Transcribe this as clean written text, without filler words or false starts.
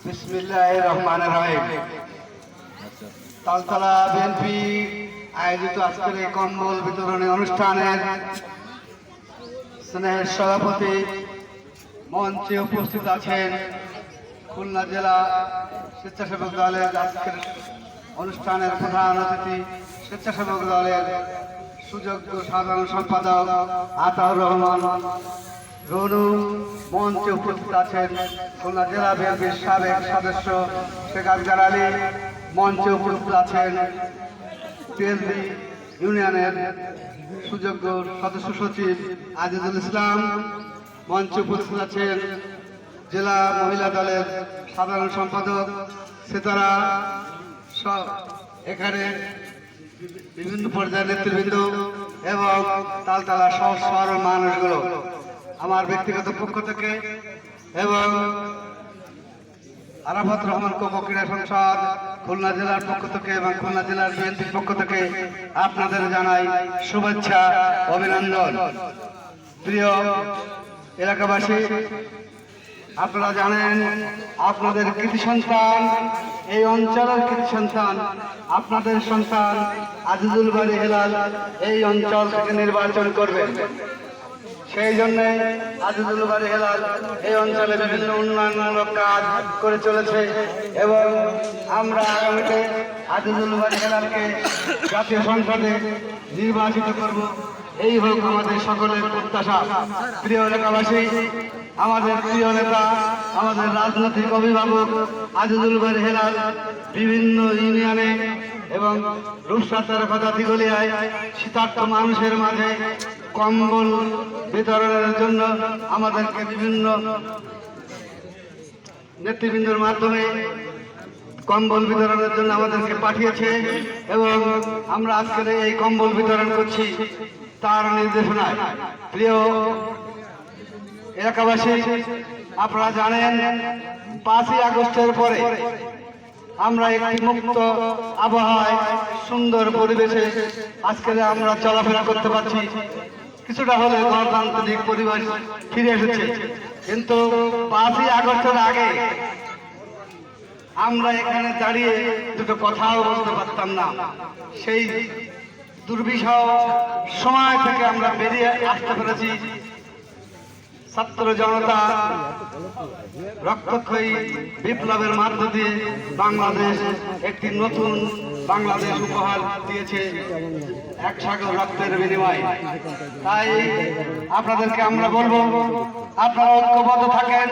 বিসমিল্লাহির রহমানির রহিম। তালতলা বিএনপি আয়োজিত আজকের এই কম্বল বিতরণী অনুষ্ঠানের স্নেহের সভাপতি মঞ্চে উপস্থিত আছেন খুলনা জেলা স্বেচ্ছাসেবক দলের আজকের অনুষ্ঠানের প্রধান অতিথি স্বেচ্ছাসেবক দলের সুযোগ্য সাধারণ সম্পাদক আতাউর রহমান রনু। মঞ্চে উপস্থিত আছেন খুলনা জেলা বিএনপির সাবেক সদস্য শেখ আফজার আলী। মঞ্চে উপস্থিত আছেন পিএলবি ইউনিয়নের সুযোগ্য সদস্য সচিব আজিজুল ইসলাম। মঞ্চে উপস্থিত আছেন জেলা মহিলা দলের সাধারণ সম্পাদক সেতারা। এখানে বিভিন্ন পর্যায়ের নেতৃবৃন্দ এবং তালতলা সহজ সরল মানুষগুলো আমার ব্যক্তিগত পক্ষ থেকে এবং আরাফাত রহমান কোকো ক্রীড়া সংসদ খুলনা জেলার পক্ষ থেকে এবং খুলনা জেলার বিএনপির পক্ষ থেকে আপনাদের জানাই শুভেচ্ছা, অভিনন্দন। প্রিয় এলাকাবাসী, আপনারা জানেন আপনাদের কৃতি সন্তান, এই অঞ্চলের কৃতি সন্তান, আপনাদের সন্তান আজিজুল বাড়ি হেলাল এই অঞ্চল থেকে নির্বাচন করবেন। সেই জন্য আজিজুল বাড়ি হেলাল এই অঞ্চলে বিভিন্ন উন্নয়নমূলক কাজ করে চলেছে এবং আমরা আগামীতে আজিজুল বাড়ি হেলালকে জাতীয় সংসদে নির্বাচিত করব, এই হোক আমাদের সকলের প্রত্যাশা। প্রিয় এলাকাবাসী, আমাদের প্রিয় নেতা, আমাদের রাজনৈতিক অভিভাবক আজিজুল বাড়ি হেলাল বিভিন্ন ইউনিয়নে এবং রূপসার কথা দিগলিয়ায় শীতার্থ মানুষের মাঝে কম্বল বিতরণের জন্য আমাদেরকে বিভিন্ন নেতৃবৃন্দের মাধ্যমে কম্বল বিতরণের জন্য আমাদেরকে পাঠিয়েছে এবং আমরা আজকের এই কম্বল বিতরণ করছি তার নির্দেশনায়। প্রিয় এলাকাবাসী, আপনারা জানেন 5ই আগস্টের পরে আমরা একটি মুক্ত আবহাওয়ায় সুন্দর পরিবেশে আজকে আমরা চলাফেরা করতে পারছি। কিছুটা হলে গণতান্ত্রিক পরিবেশ ফিরে এসেছে, কিন্তু 5ই আগস্টের আগে আমরা এখানে দাঁড়িয়ে দুটো কথাও বলতে পারতাম না। সেই দুর্বিষহ সময় থেকে আমরা বেরিয়ে আসতে পেরেছি। ছাত্র জনতা রক্তক্ষয়ী বিপ্লবের মধ্য দিয়ে বাংলাদেশ একটি নতুন বাংলাদেশ উপহার দিয়েছে 1 সাগর রক্তের বিনিময়ে। তাই আপনাদেরকে আমরা বলবো, আপনারা ঐক্যবদ্ধ থাকেন।